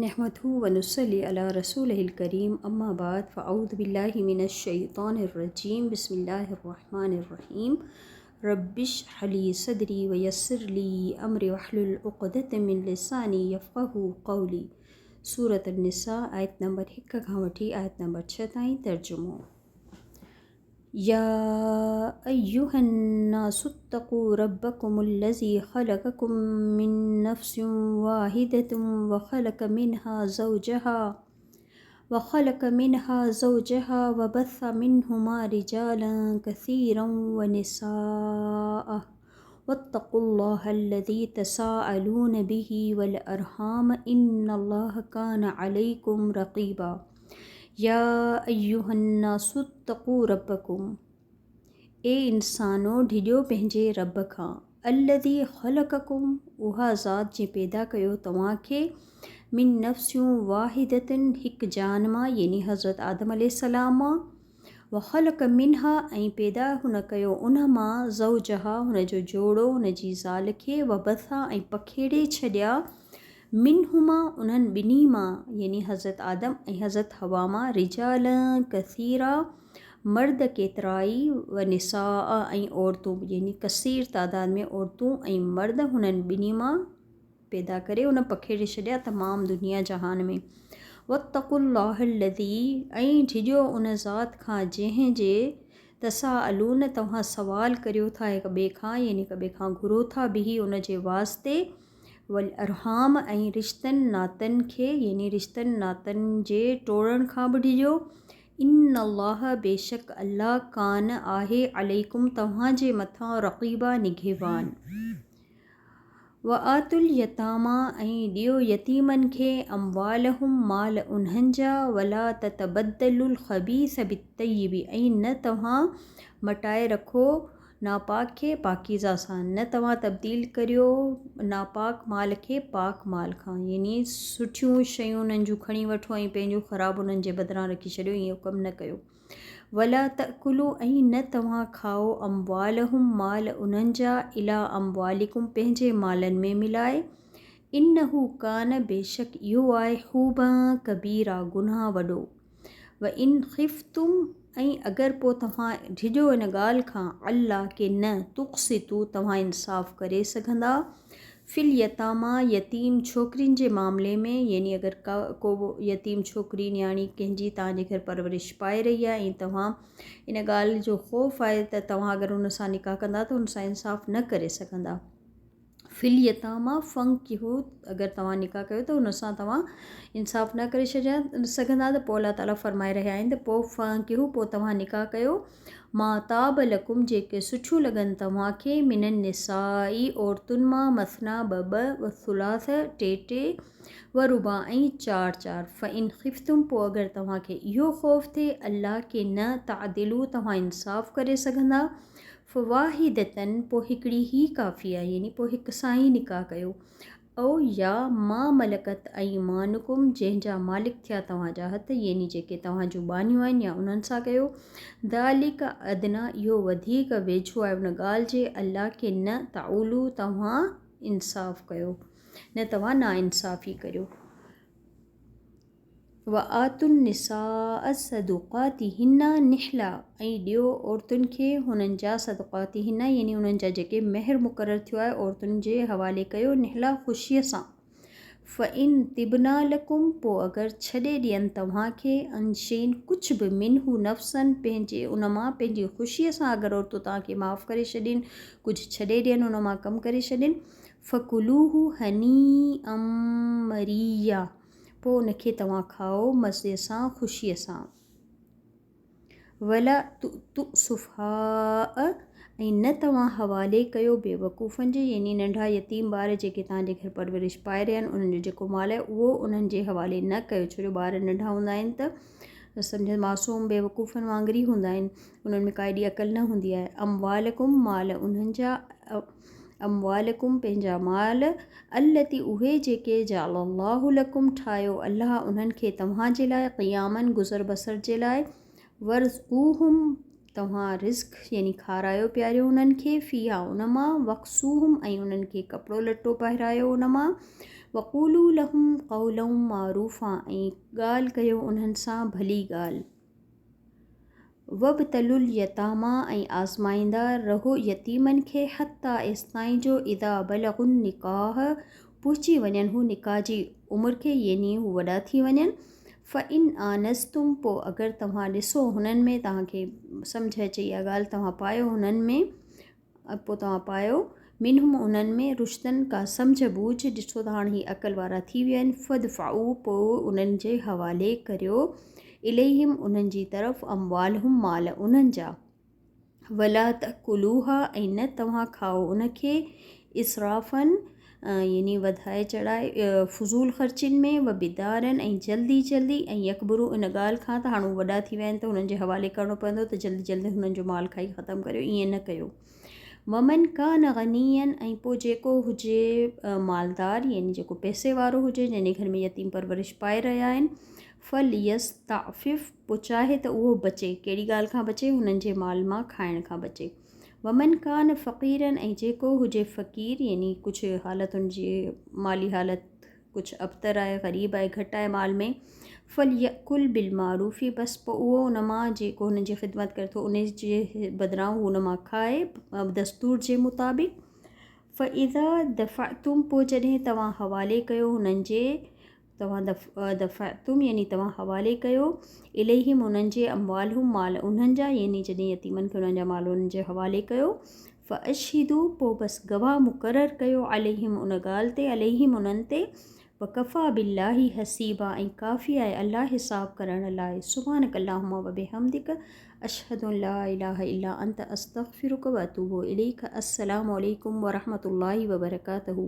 نحمده ونصلي على رسوله الكريم اما بعد فاعوذ بالله من الشيطان الرجيم بسم الله الرحمن الرحيم رب اشرح لي صدري ويسر لي امري واحلل عقدة من لساني يفقهوا قولي سورة النساء آیت نمبر 1 खां वठी आयत नंबर 6 ताईं तर्जुमो। या अय्युहन्नासु इत्तक़ू रब्बकुमुल्लज़ी ख़लक़कुम मिन नफ़्सिन वाहिदतिन वख़लक़ मिन्हा ज़ौजहा वबस्स मिन्हुमा रिजालन कसीरन वनिसाअ वत्तक़ुल्लाहल्लज़ी तसाअलून बिही वल अरहाम इन्नल्लाह कान अलैकुम रक़ीबा। या अय्युहन्नासु इत्तक़ू रब्बकुम, ए इंसानो ढिॼो पंहिंजे रब खां। अल्लज़ी ख़लक़कुम, उहा ज़ात जे पैदा कयो तव्हांखे, मिन नफ़्सिन वाहिदतिन, हिकु जान मां यानी हज़रत आदम अलैहिस्सलाम मां, वख़लक़ मिन्हा, ऐं पैदा हुन कयो उन मां, ज़ौजहा, हुनजो जोड़ो, हुनजी ज़ाल खे, वबसा, ऐं पखेड़े छॾिया, मिन्हुमा, उन्हनि ॿिन्ही मां यानी हज़रत आदम ऐं हज़रत हवा मां, रिजाल कसीरा, मर्द केतिराई, व निसाअ, ऐं औरतूं यानी कसीर तादाद में औरतूं ऐं मर्द, हुननि ॿिन्ही मां पैदा करे उन पखेड़े छॾिया तमामु दुनिया जहान में। वत्तक़ुल्लाहल्लज़ी, ऐं ढिॼो उन ज़ात खां जंहिं जे तसाअलून, तव्हां सवाल करियो था हिक ॿिए खां यानी हिक ॿिए खां घुरो था, बिही उन जे वास्ते, वल अरहाम, ऐं रिश्तनि नातनि खे यानी रिश्तनि नातनि जे टोड़नि खां बि ढिॼो। इन्नल्लाह, बेशक अल्लाह, कान आहे, अलैकुम, तव्हांजे मथां, रक़ीबा, निगहबान। व आतुल यतामा, ऐं ॾियो यतीमनि खे, अमवालहुम, माल उन्हनि जा, वला ततबद्दलुल ख़बीस बित्तय्यिबी, ऐं न तव्हां मटाए रखो नापाक खे पाकीज़ा सां, न तव्हां तब्दील करियो नापाक माल खे पाक माल खां, यानी सुठियूं शयूं उन्हनि जूं खणी वठो ऐं पंहिंजूं ख़राबु उन्हनि जे बदिरां रखी छॾियो, ईअं कमु न कयो। वला तअकुलू, ऐं न तव्हां खाओ, अमवालहुम, माल उन्हनि जा, इला अमवालिकुम, पंहिंजे मालनि में मिलाए, इन्नहू कान, बेशक इहो आहे, खूबा कबीरा, गुनाह वॾो। व इन ख़िफ़्तुम, ऐं अगरि पोइ तव्हां ढिॼो इन ॻाल्हि खां, अल्लाह के न तुक़सितू, तव्हां इंसाफ़ करे सघंदा, फिल यतामा, यतीम छोकिरियुनि जे मामले में, यानी अगरि को यतीम छोकिरी न्याणी कंहिंजी तव्हांजे घर परवरिश पाए रही आहे ऐं तव्हां इन ॻाल्हि जो ख़ौफ़ आहे त तव्हां अगरि हुन सां निकाह कंदा त हुन सां इंसाफ़ न करे सघंदा। फिल यतामा फ़ंकिहू, अगरि तव्हां निकाह कयो त हुन सां तव्हां इंसाफ़ न करे सघंदा त पोइ अल्लाह ताला फरमाए रहिया आहिनि त पोइ फ़ंकिहू, पोइ तव्हां निकाह कयो, मा ताब लकुम, जेके सुठियूं लॻनि तव्हांखे, मिनन निसाई, औरतुनि मां, मसना, ॿ व सुलास, टे व रुबा, ऐं चार। फ़इन ख़िफ़्तुम, पोइ अगरि तव्हांखे इहो ख़ौफ़ थिए, अल्लाह के न तादिलू, तव्हां इंसाफ़ करे सघंदा, फ़वाहिदतन, पोइ हिकिड़ी ई काफ़ी आहे, यानी पोइ हिक सां ई निकाह कयो। औ या मां मलकत अईमानुकुम, जंहिंजा मालिक थिया तव्हांजा हथ, यानी जेके तव्हां जूं बानियूं आहिनि, या उन्हनि सां कयो। दालिक अदना, इहो वधीक वेझो आहे उन ॻाल्हि जे, अल्लाह के न ताउलू, तव्हां इंसाफ़ कयो, न तव्हां नाइंसाफ़ी करियो। व आतुन निसाअ सदुक़ातिहिन्ना निहला, ऐं ॾियो औरतुनि खे हुननि जा सदुक़ातिहिन्ना, यानी उन्हनि जा जेके महर मुक़ररु थियो आहे औरतुनि जे हवाले कयो, निहला, ख़ुशीअ सां। फ़इन तिबना लकुम, पोइ अगरि छॾे ॾियनि तव्हांखे, अनशेन, कुझु बि, मिनहू नफ़्सन, पंहिंजे उन मां, पंहिंजी ख़ुशीअ सां अगरि औरतूं तव्हांखे माफ़ु करे छॾनि, कुझु छॾे ॾियनि, उन मां कमु करे छॾनि, फ़कुलूहु हनीअम मरिया, पोइ उनखे तव्हां खाओ मज़े सां, ख़ुशीअ सां। वला तुअ्तुस्सुफ़हाअ, ऐं न तव्हां हवाले कयो बेवकूफ़नि जे, यानी नंढा यतीम ॿार जेके तव्हांजे घर परवरिश पाए रहिया आहिनि, उन्हनि जो जेको माल आहे उहो उन्हनि जे हवाले न कयो, छो जो ॿार नंढा हूंदा आहिनि त सम्झ मासूम बेवकूफ़नि वांगुरु ई हूंदा आहिनि, उन्हनि में का एॾी अक़ल न हूंदी आहे। अमवालकुम, माल उन्हनि जा, अमवालकुम, पंहिंजा माल, अल्लती, उहे जेके, जालल्लाहु लकुम, ठाहियो अल्लाह उन्हनि खे तव्हांजे लाइ, क़ियामन, गुज़र बसर जे लाइ, वर्ज़क़ूहुम, तव्हां रिज़्क़ यानी खारायो पियारियो उन्हनि खे, फ़ीहा, उन मां, वक़्सूहुम, ऐं उन्हनि खे कपिड़ो लटो पहिरायो उन मां, वक़ूलू लहुम क़ौलन मारूफ़ा, ऐं ॻाल्हि कयो उन्हनि सां भली ॻाल्हि। वबतलुल यतामा, ऐं आज़माईंदा रहो यतीमनि खे, हत्ता एसिताईं जो इदा बलगुन निकाह, पहुची वञनि हू निकाह जी उमिरि खे, यानी हू वॾा थी वञनि। फ़इन आनस्तुम, पोइ अगरि तव्हां ॾिसो हुननि में, तव्हांखे सम्झ अचे इहा ॻाल्हि, तव्हां पायो हुननि में, पोइ तव्हां पायो मिनहुम उन्हनि में रुश्दन का सम्झ बूझ, ॾिसो त हाणे ही अक़ल वारा थी विया आहिनि। फ़दफ़ाऊ, पोइ उन्हनि जे हवाले करियो, इलैहिम उन्हनि जी तरफ़, अमवालहुम माल उन्हनि जा, वला तकुलूहा, ऐं न तव्हां खाओ उनखे, इसराफ़न यानी वधाए चढ़ाए, फ़ुज़ूल ख़र्चिन में, व बिदारन, ऐं जल्दी जल्दी, ऐं यकबरू इन ॻाल्हि खां त हाणे वॾा थी विया आहिनि त हुननि जे हवाले करिणो पवंदो, त जल्दी जल्दी हुननि जो माल खाई ख़तमु करियो, ईअं न कयो। वमन कान गनियन, ऐं पोइ जेको हुजे मालदार, यानी जेको पैसे वारो हुजे, जंहिंजे घर में यतीम परवरिश पाए रहिया आहिनि, फल यस्ताफ़िफ़, पोइ चाहे त उहो बचे, कहिड़ी ॻाल्हि खां बचे, हुननि जे माल मां खाइण खां बचे। वमन कान फ़क़ीरन, ऐं जेको हुजे फ़क़ीर, यानी कुझु हालतुनि जी माली हालत कुझु अबतर आहे, ग़रीब आहे, घटि आहे माल में, फल यकुल बिलमारूफ़ी, बसि पोइ उहो उन मां जेको हुननि जी ख़िदमत करे थो उन जे बदिरां हुन मां खाए, दस्तूर जे मुताबिक़। फ़इज़ा दफ़अतुम, पोइ जॾहिं तव्हां हवाले कयो हुननि जे, तव्हां दफ़अतुम यानी तव्हां हवाले कयो, इलैहिम उन्हनि जे, अमवालहुम माल उन्हनि जा, यानी जॾहिं यतीमनि खे उन्हनि जा माल उन्हनि जे हवाले कयो, फ़अशहिदू, पोइ बसि गवाह मुक़ररु कयो, अलैहिम उन ॻाल्हि ते, अलैहिम उन्हनि ते, वकफ़ा बिल्लाहि हसीबा, ऐं काफ़ी आहे अल्लाह हिसाब करण लाइ। सुब्हानक अल्लाहुम्मा व बिहम्दिक, अशहदु अन ला इलाहा इल्ला अंत, अस्तग़फिरुक व अतूबु इलैक। अस्सलामु अलैकुम व रहमतुल्लाहि व बरकातहू।